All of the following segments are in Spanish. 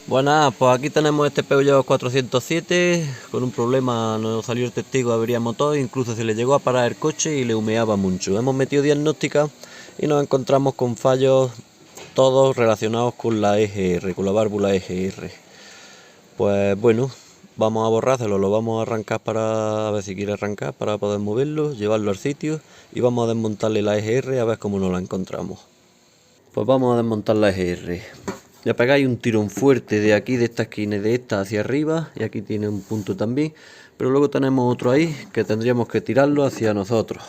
Buenas, pues aquí tenemos este Peugeot 407. Con un problema nos salió el testigo de avería motor, incluso se le llegó a parar el coche y le humeaba mucho. Hemos metido diagnóstica y nos encontramos con fallos todos relacionados con la EGR, con la válvula EGR. Pues bueno, vamos a borrárselo, lo vamos a arrancar para ver si quiere arrancar, para poder moverlo, llevarlo al sitio y vamos a desmontarle la EGR a ver cómo nos la encontramos. Pues vamos a desmontar la EGR. Le pegáis un tirón fuerte de aquí, de esta esquina y de esta hacia arriba, y aquí tiene un punto también, pero luego tenemos otro ahí que tendríamos que tirarlo hacia nosotros.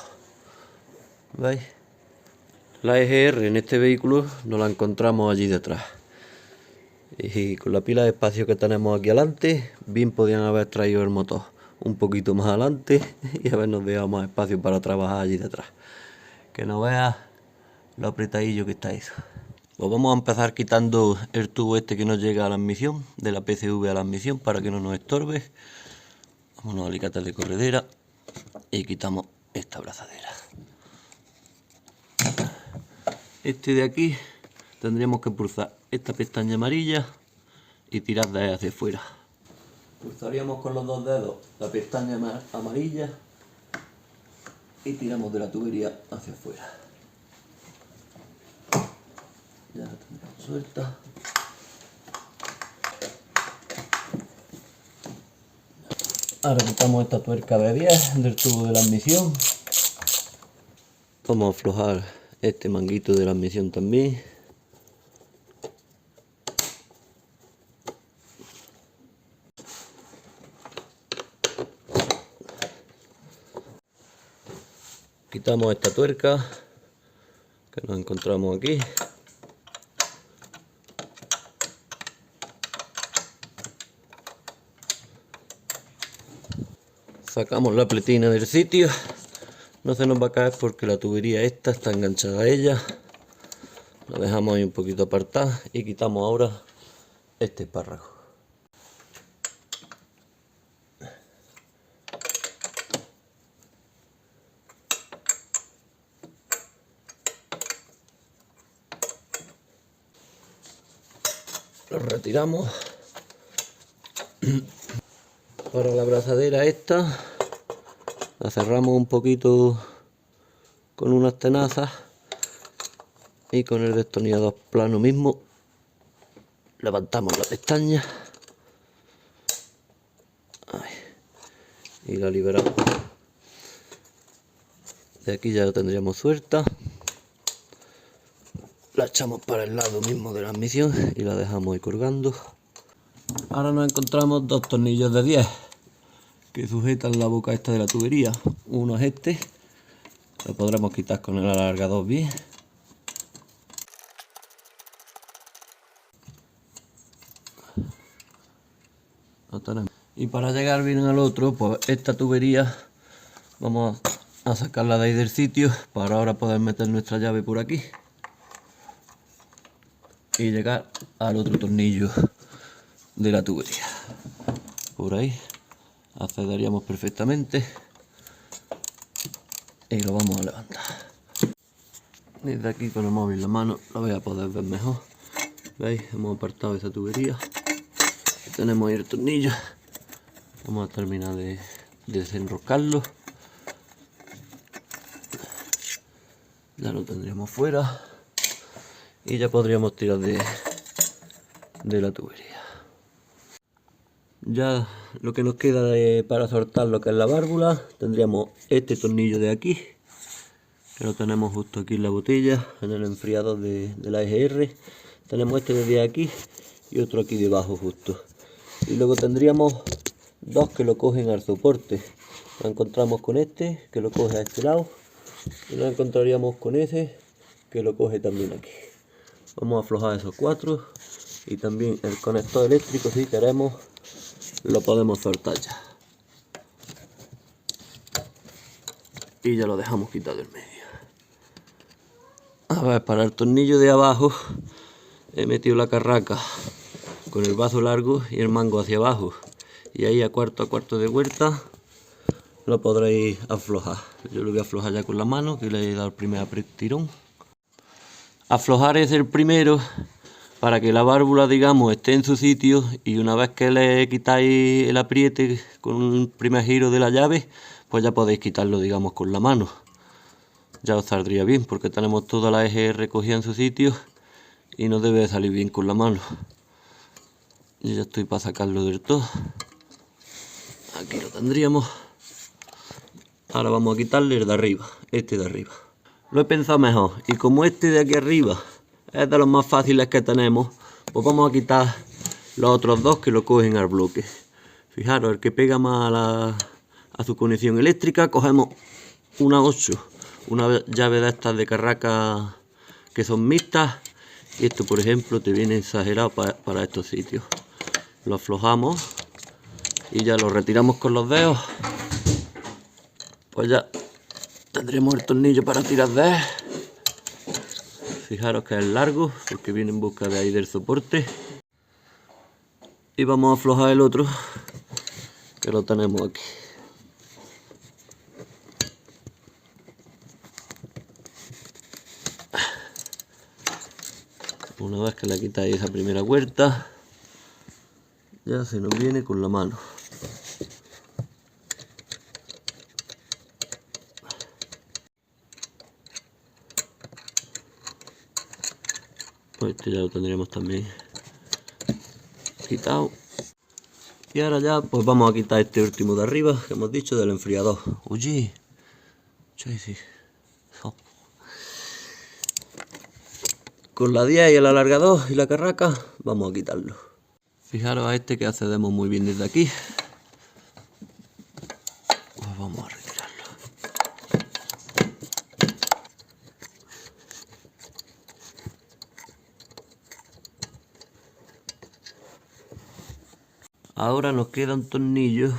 ¿Veis? La EGR en este vehículo nos la encontramos allí detrás. Y con la pila de espacio que tenemos aquí adelante, bien podían haber traído el motor un poquito más adelante y habernos dejado más espacio para trabajar allí detrás. Que no veas lo apretadillo que está eso. Pues vamos a empezar quitando el tubo este que nos llega a la admisión, de la PCV a la admisión, para que no nos estorbe. Vámonos a alicates de corredera y quitamos esta abrazadera. Este de aquí tendríamos que pulsar esta pestaña amarilla y tirar de ahí hacia afuera. Pulsaríamos con los dos dedos la pestaña amarilla y tiramos de la tubería hacia afuera. Ya la tendremos suelta. Ahora quitamos esta tuerca de 10 del tubo de la admisión. Vamos a aflojar este manguito de la admisión también. Quitamos esta tuerca que nos encontramos aquí. Sacamos la pletina del sitio. No se nos va a caer porque la tubería esta está enganchada a ella. La dejamos ahí un poquito apartada y quitamos ahora este espárrago. Lo retiramos. Para la abrazadera esta la cerramos un poquito con unas tenazas y con el destornillador plano mismo levantamos la pestaña. Ahí, y la liberamos. De aquí ya la tendríamos suelta. La echamos para el lado mismo de la admisión y la dejamos ahí colgando. Ahora nos encontramos dos tornillos de 10 que sujetan la boca esta de la tubería. Uno es este, lo podremos quitar con el alargador bien. Lo tenemos. Y para llegar bien al otro, pues esta tubería vamos a sacarla de ahí del sitio para ahora poder meter nuestra llave por aquí y llegar al otro tornillo de la tubería. Por ahí accederíamos perfectamente y lo vamos a levantar. Desde aquí con el móvil en la mano lo voy a poder ver mejor. ¿Veis? Hemos apartado esa tubería. Tenemos ahí el tornillo. Vamos a terminar de desenroscarlo. Ya lo tendríamos fuera y ya podríamos tirar de la tubería. Ya lo que nos queda para soltar lo que es la válvula, tendríamos este tornillo de aquí, que lo tenemos justo aquí en la botella, en el enfriador de la EGR. Tenemos este de aquí y otro aquí debajo justo. Y luego tendríamos dos que lo cogen al soporte. Lo encontramos con este, que lo coge a este lado, y lo encontraríamos con ese, que lo coge también aquí. Vamos a aflojar esos cuatro y también el conector eléctrico, si queremos, lo podemos soltar ya. Y ya lo dejamos quitado del medio. A ver, para el tornillo de abajo he metido la carraca con el bazo largo y el mango hacia abajo. Y ahí a cuarto de vuelta lo podréis aflojar. Yo lo voy a aflojar ya con la mano, que le he dado el primer tirón. Aflojar es el primero para que la válvula, digamos, esté en su sitio, y una vez que le quitáis el apriete con un primer giro de la llave, pues ya podéis quitarlo, digamos, con la mano. Ya os saldría bien, porque tenemos toda la EGR cogida en su sitio y no debe salir bien con la mano. Y ya estoy para sacarlo del todo. Aquí lo tendríamos. Ahora vamos a quitarle el de arriba, este de arriba. Lo he pensado mejor, y como este de aquí arriba es de los más fáciles que tenemos, pues vamos a quitar los otros dos que lo cogen al bloque. Fijaros, el que pega más a su conexión eléctrica, cogemos una 8, una llave de estas de carraca que son mixtas, y esto, por ejemplo, te viene exagerado para estos sitios. Lo aflojamos y ya lo retiramos con los dedos, pues ya tendremos el tornillo para tirar de él. Fijaros que es largo, porque viene en busca de ahí del soporte. Y vamos a aflojar el otro, que lo tenemos aquí. Una vez que le quitáis esa primera vuelta, ya se nos viene con la mano. Pues este ya lo tendríamos también quitado. Y ahora ya pues vamos a quitar este último de arriba que hemos dicho, del enfriador. Oye, con la 10 y el alargador y la carraca vamos a quitarlo. Fijaros a este que accedemos muy bien desde aquí. Pues vamos a retirarlo. Ahora nos queda un tornillo,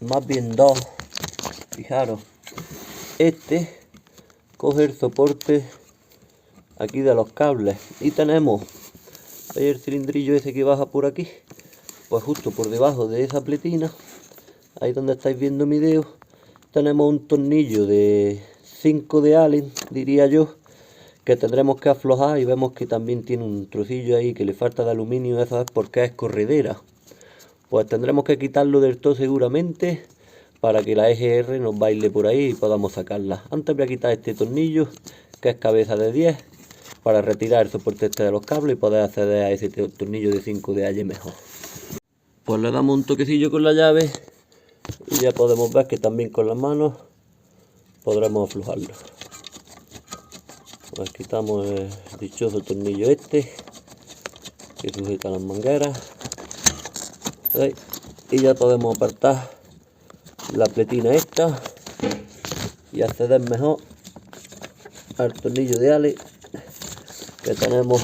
más bien dos. Fijaros, este coge el soporte aquí de los cables, y tenemos ahí el cilindrillo ese que baja por aquí, pues justo por debajo de esa pletina, ahí donde estáis viendo mi dedo, tenemos un tornillo de 5 de Allen, diría yo, que tendremos que aflojar, y vemos que también tiene un trocillo ahí que le falta de aluminio. Eso es porque es corredera. Pues tendremos que quitarlo del todo seguramente, para que la EGR nos baile por ahí y podamos sacarla. Antes voy a quitar este tornillo, que es cabeza de 10, para retirar el soporte este de los cables y poder acceder a ese tornillo de 5 de Allen mejor. Pues le damos un toquecillo con la llave y ya podemos ver que también con las manos podremos aflojarlo. Pues quitamos el dichoso tornillo este que sujeta las mangueras, y ya podemos apartar la pletina esta y acceder mejor al tornillo de Allen que tenemos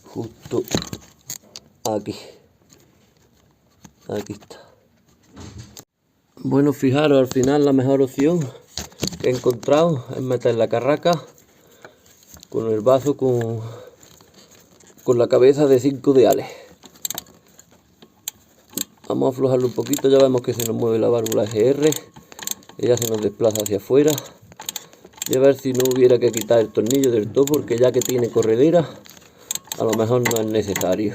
justo aquí. Aquí está. Bueno, fijaros, al final la mejor opción que he encontrado es meter la carraca con el vaso con la cabeza de 5 de Allen. Vamos a aflojarlo un poquito, ya vemos que se nos mueve la válvula EGR, ella se nos desplaza hacia afuera, y a ver si no hubiera que quitar el tornillo del todo, porque ya que tiene corredera a lo mejor no es necesario.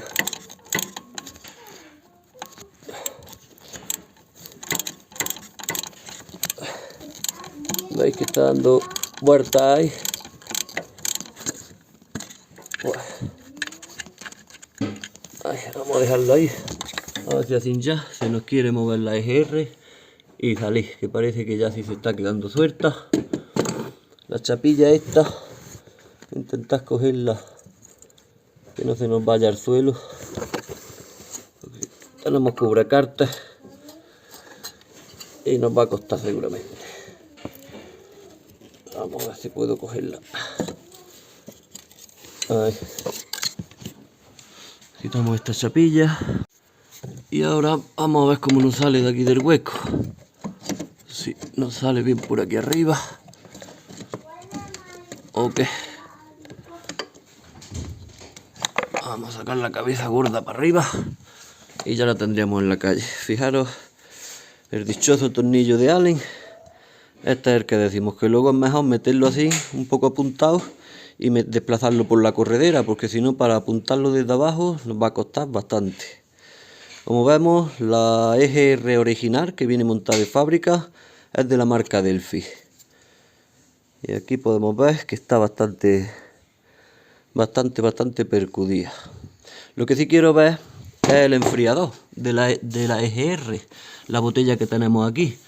Veis que está dando vueltas ahí. Vamos a dejarlo ahí, a ver si así ya se nos quiere mover la EGR y salir, que parece que ya sí se está quedando suelta. La chapilla esta, intentad cogerla que no se nos vaya al suelo. Tenemos cubrecartas y nos va a costar seguramente. Vamos a ver si puedo cogerla. Ahí. Quitamos esta chapilla y ahora vamos a ver cómo nos sale de aquí del hueco. Si nos sale bien por aquí arriba. Ok. Vamos a sacar la cabeza gorda para arriba y ya la tendríamos en la calle. Fijaros, el dichoso tornillo de Allen. Este es el que decimos que luego es mejor meterlo así, un poco apuntado, y desplazarlo por la corredera, porque si no, para apuntarlo desde abajo nos va a costar bastante. Como vemos, la EGR original que viene montada de fábrica es de la marca Delphi. Y aquí podemos ver que está bastante percudida. Lo que sí quiero ver es el enfriador de la EGR, la botella que tenemos aquí,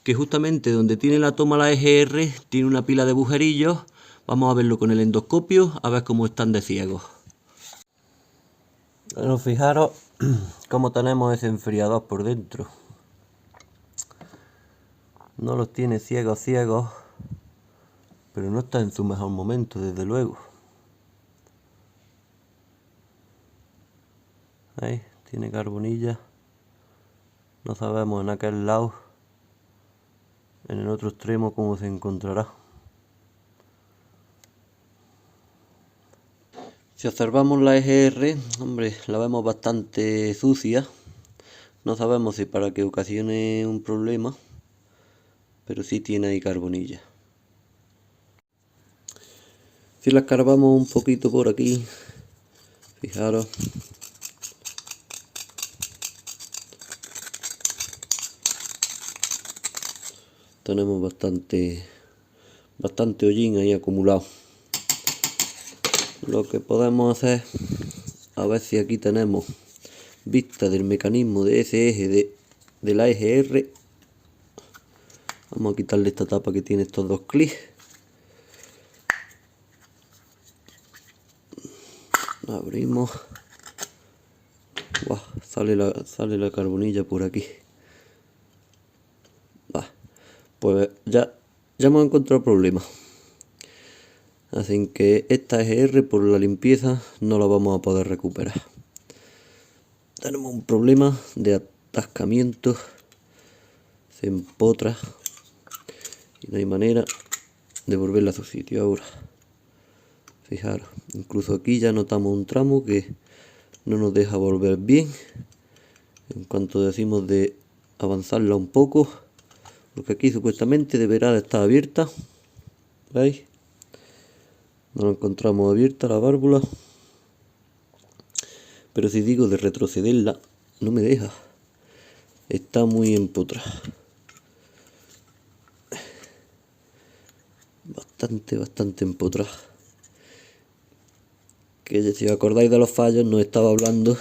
que justamente donde tiene la toma la EGR tiene una pila de agujerillos. Vamos a verlo con el endoscopio, a ver cómo están de ciegos. Bueno, fijaros cómo tenemos ese enfriador por dentro. No los tiene ciegos, pero no está en su mejor momento, desde luego. Ahí, tiene carbonilla. No sabemos en aquel lado, en el otro extremo, cómo se encontrará. Si observamos la EGR, hombre, la vemos bastante sucia. No sabemos si para que ocasione un problema, pero sí tiene ahí carbonilla. Si la escarbamos un poquito por aquí, fijaros, tenemos bastante hollín ahí acumulado. Lo que podemos hacer, a ver si aquí tenemos vista del mecanismo de ese eje de la EGR. Vamos a quitarle esta tapa que tiene estos dos clics. Abrimos. Buah, sale la carbonilla por aquí. Pues ya hemos encontrado problemas. Así que esta EGR por la limpieza no la vamos a poder recuperar. Tenemos un problema de atascamiento. Se empotra y no hay manera de volverla a su sitio ahora. Fijaros, incluso aquí ya notamos un tramo que no nos deja volver bien. En cuanto decimos de avanzarla un poco, porque aquí supuestamente deberá de estar abierta. ¿Veis? No la encontramos abierta la válvula, pero si digo de retrocederla no me deja, está muy empotrada, bastante empotrada. Que si os acordáis de los fallos, nos estaba hablando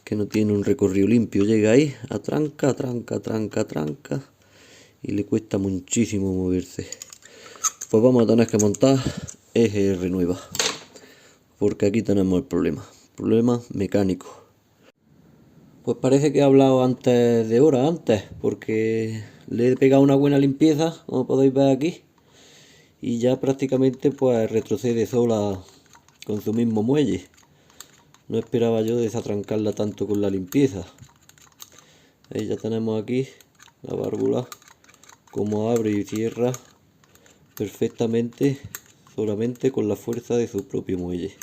que no tiene un recorrido limpio. Llega ahí, atranca y le cuesta muchísimo moverse. Pues vamos a tener que montar EGR nueva, porque aquí tenemos el problema mecánico. Pues parece que he hablado antes de hora, porque le he pegado una buena limpieza, como podéis ver aquí, y ya prácticamente pues retrocede sola con su mismo muelle. No esperaba yo desatrancarla tanto con la limpieza. Ahí ya tenemos aquí la válvula, como abre y cierra perfectamente, solamente con la fuerza de su propio muelle.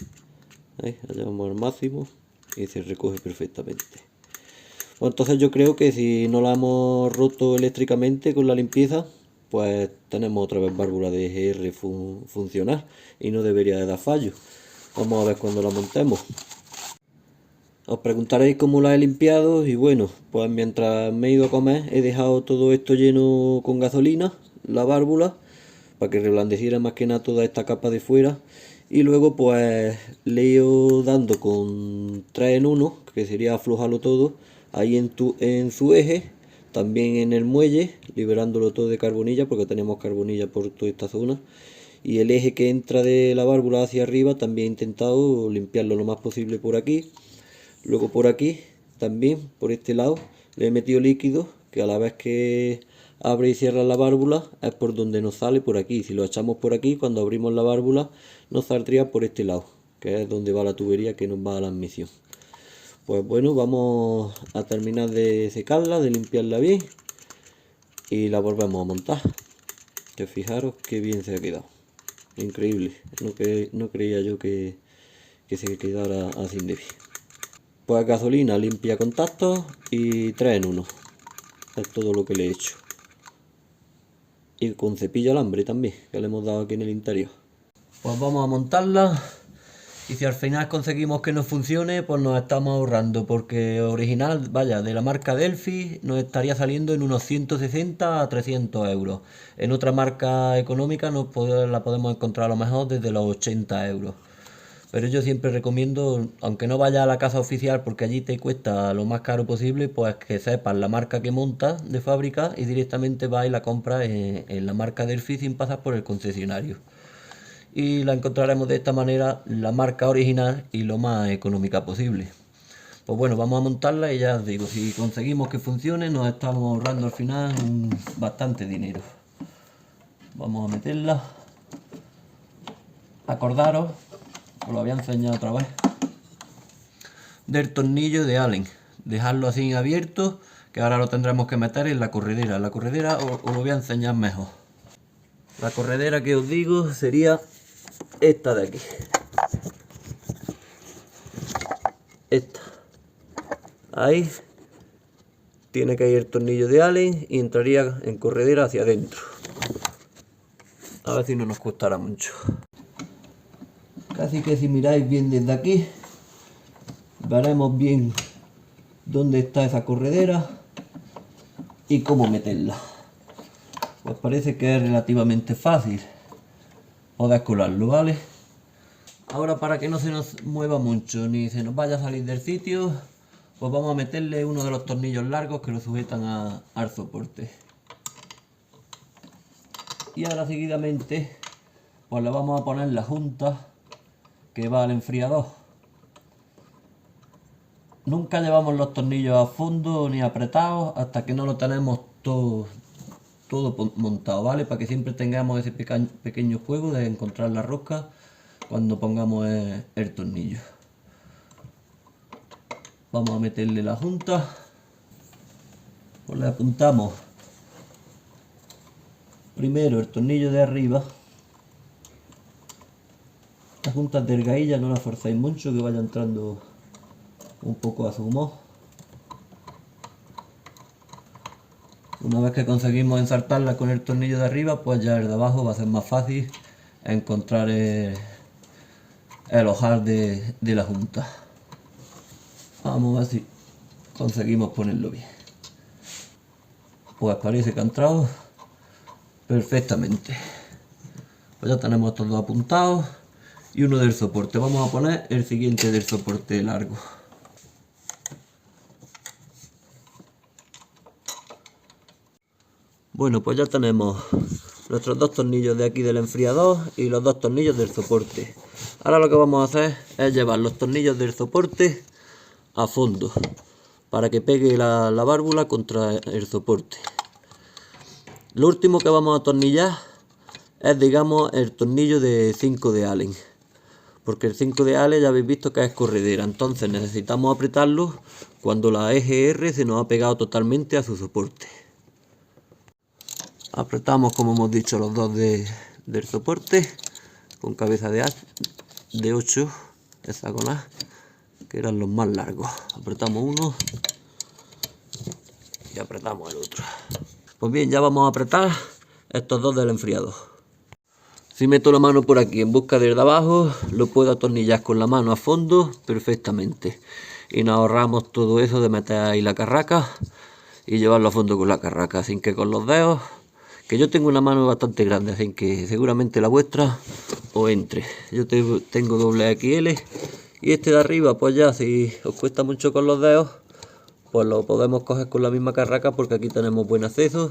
Ahí, allá vamos al máximo y se recoge perfectamente. Pues entonces yo creo que si no la hemos roto eléctricamente con la limpieza, pues tenemos otra vez válvula de EGR funcional y no debería de dar fallo. Vamos a ver cuando la montemos. Os preguntaréis cómo la he limpiado y bueno, pues mientras me he ido a comer he dejado todo esto lleno con gasolina, la válvula, para que reblandeciera más que nada toda esta capa de fuera, y luego pues le he ido dando con 3 en 1, que sería aflojarlo todo, ahí en su eje, también en el muelle, liberándolo todo de carbonilla, porque tenemos carbonilla por toda esta zona, y el eje que entra de la válvula hacia arriba también he intentado limpiarlo lo más posible por aquí. Luego por aquí, también por este lado, le he metido líquido, que a la vez que abre y cierra la válvula es por donde nos sale por aquí. Si lo echamos por aquí, cuando abrimos la válvula nos saldría por este lado, que es donde va la tubería que nos va a la admisión. Pues bueno, vamos a terminar de secarla, de limpiarla bien y la volvemos a montar. Que fijaros qué bien se ha quedado. Increíble, no creía yo que se quedara así de bien. Pues gasolina limpia contactos y 3 en 1. Es todo lo que le he hecho. Y con cepillo alambre también, que le hemos dado aquí en el interior. Pues vamos a montarla. Y si al final conseguimos que nos funcione, pues nos estamos ahorrando, porque original, vaya, de la marca Delphi, nos estaría saliendo en unos 160 a 300 euros. En otra marca económica la podemos encontrar a lo mejor desde los 80 euros. Pero yo siempre recomiendo, aunque no vaya a la casa oficial, porque allí te cuesta lo más caro posible, pues que sepas la marca que montas de fábrica y directamente vas y la compras en la marca Delphi sin pasar por el concesionario. Y la encontraremos de esta manera, la marca original y lo más económica posible. Pues bueno, vamos a montarla y ya os digo, si conseguimos que funcione nos estamos ahorrando al final bastante dinero. Vamos a meterla. Acordaros, os lo había enseñado otra vez, del tornillo de Allen. Dejarlo así abierto, que ahora lo tendremos que meter en la corredera. En la corredera os lo voy a enseñar mejor. La corredera que os digo sería esta de aquí. Esta. Ahí tiene que ir el tornillo de Allen y entraría en corredera hacia adentro. A ver si no nos costará mucho. Casi que si miráis bien desde aquí, veremos bien dónde está esa corredera y cómo meterla. Pues parece que es relativamente fácil poder colarlo, ¿vale? Ahora, para que no se nos mueva mucho ni se nos vaya a salir del sitio, pues vamos a meterle uno de los tornillos largos que lo sujetan al soporte. Y ahora seguidamente pues le vamos a poner la junta que va al enfriador. Nunca llevamos los tornillos a fondo ni apretados hasta que no lo tenemos todo montado, ¿vale? Para que siempre tengamos ese pequeño juego de encontrar la rosca cuando pongamos el tornillo. Vamos a meterle la junta. Pues le apuntamos primero el tornillo de arriba. Las juntas delgadillas no las forzáis mucho, que vaya entrando un poco a su modo. Una vez que conseguimos ensartarla con el tornillo de arriba, pues ya el de abajo va a ser más fácil encontrar el ojal de la junta. Vamos a ver si conseguimos ponerlo bien. Pues parece que ha entrado perfectamente. Pues ya tenemos estos dos apuntados y uno del soporte. Vamos a poner el siguiente del soporte largo. Bueno, pues ya tenemos nuestros dos tornillos de aquí del enfriador y los dos tornillos del soporte. Ahora lo que vamos a hacer es llevar los tornillos del soporte a fondo para que pegue la válvula contra el soporte. Lo último que vamos a atornillar es, digamos, el tornillo de 5 de Allen, porque el 5 de Allen ya habéis visto que es corredera, entonces necesitamos apretarlo cuando la eje R se nos ha pegado totalmente a su soporte. Apretamos, como hemos dicho, los dos del soporte con cabeza de 8 hexagonal, que eran los más largos. Apretamos uno y apretamos el otro. Pues bien, ya vamos a apretar estos dos del enfriador. Si meto la mano por aquí en busca del de abajo, lo puedo atornillar con la mano a fondo perfectamente. Y nos ahorramos todo eso de meter ahí la carraca y llevarlo a fondo con la carraca, sin que con los dedos, que yo tengo una mano bastante grande, así que seguramente la vuestra os entre. Yo tengo doble XL y este de arriba, pues ya si os cuesta mucho con los dedos, pues lo podemos coger con la misma carraca, porque aquí tenemos buen acceso,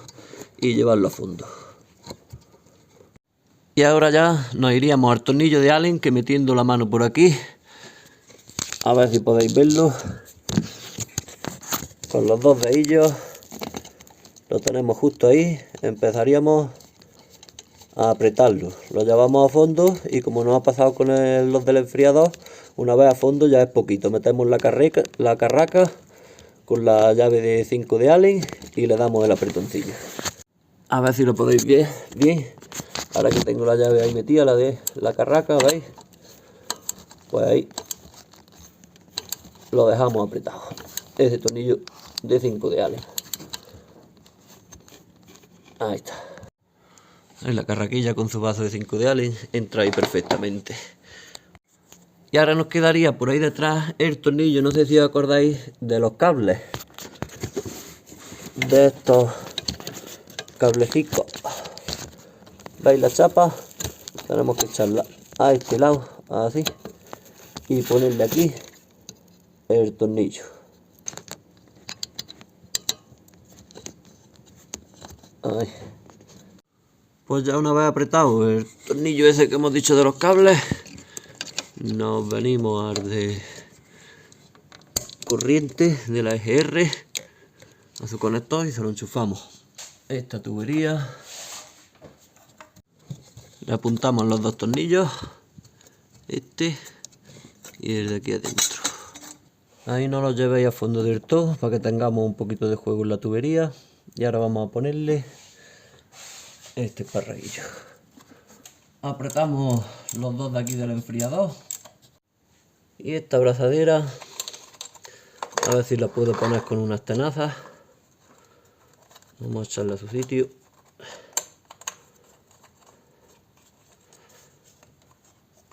y llevarlo a fondo. Y ahora ya nos iríamos al tornillo de Allen, que metiendo la mano por aquí, a ver si podéis verlo, con los dos dedillos lo tenemos justo ahí. Empezaríamos a apretarlo, lo llevamos a fondo y como nos ha pasado con los del enfriador, una vez a fondo ya es poquito. Metemos la carraca con la llave de 5 de Allen y le damos el apretoncillo. A ver si lo podéis ver bien. Ahora que tengo la llave ahí metida, la de la carraca, ¿veis? Pues ahí lo dejamos apretado. Ese tornillo de 5 de Allen. Ahí está. En la carraquilla con su vaso de 5 de Allen entra ahí perfectamente. Y ahora nos quedaría por ahí detrás el tornillo, no sé si os acordáis de los cables. De estos cablecitos. ¿Veis la chapa? Tenemos que echarla a este lado, así. Y ponerle aquí el tornillo. Ahí. Pues ya una vez apretado el tornillo ese que hemos dicho de los cables, nos venimos al de corriente de la EGR a su conector y se lo enchufamos. Esta tubería, le apuntamos los dos tornillos, este y el de aquí adentro. Ahí no lo llevéis a fondo del todo para que tengamos un poquito de juego en la tubería. Y ahora vamos a ponerle este parraguillo. Apretamos los dos de aquí del enfriador. Y esta abrazadera, a ver si la puedo poner con unas tenazas. Vamos a echarla a su sitio.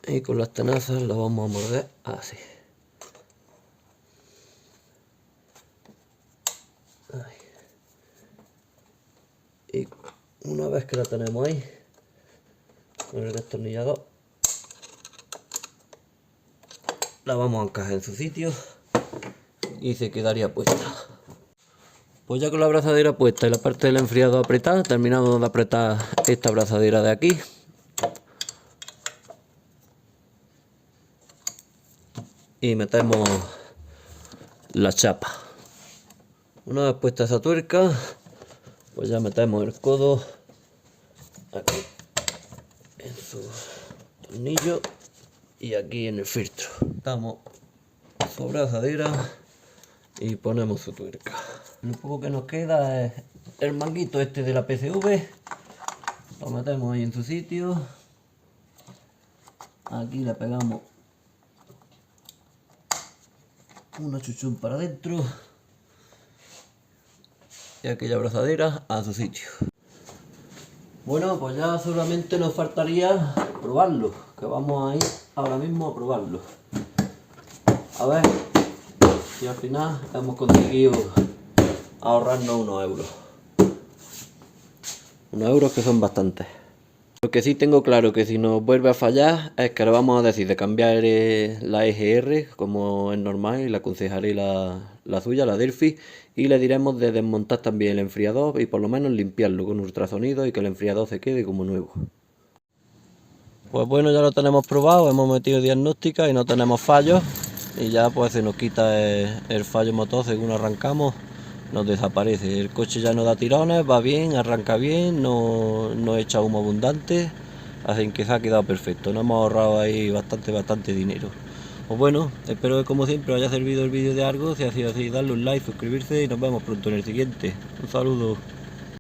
Y con las tenazas la vamos a morder así. Ahí. Y una vez que la tenemos ahí, con el destornillador, la vamos a encajar en su sitio y se quedaría puesta. Pues ya con la abrazadera puesta y la parte del enfriado apretada, terminamos de apretar esta abrazadera de aquí. Y metemos la chapa. Una vez puesta esa tuerca, pues ya metemos el codo aquí en su tornillo y aquí en el filtro. Damos su abrazadera y ponemos su tuerca. Lo poco que nos queda es el manguito este de la PCV. Lo metemos ahí en su sitio. Aquí le pegamos una chuchún para adentro y aquella abrazadera a su sitio. Bueno, pues ya solamente nos faltaría probarlo, que vamos a ir ahora mismo a probarlo. A ver si al final hemos conseguido ahorrarnos unos euros. Unos euros que son bastantes. Lo que sí tengo claro que si nos vuelve a fallar es que le vamos a decir de cambiar la EGR como es normal y le aconsejaré la suya, la Delphi, y le diremos de desmontar también el enfriador y por lo menos limpiarlo con ultrasonido y que el enfriador se quede como nuevo. Pues bueno, ya lo tenemos probado, hemos metido diagnóstica y no tenemos fallos y ya pues se nos quita el fallo motor según arrancamos. Nos desaparece, el coche ya no da tirones, va bien, arranca bien, no echa humo abundante, así que se ha quedado perfecto, nos hemos ahorrado ahí bastante dinero. Pues bueno, espero que como siempre os haya servido el vídeo de algo, si ha sido así, darle un like, suscribirse y nos vemos pronto en el siguiente. Un saludo.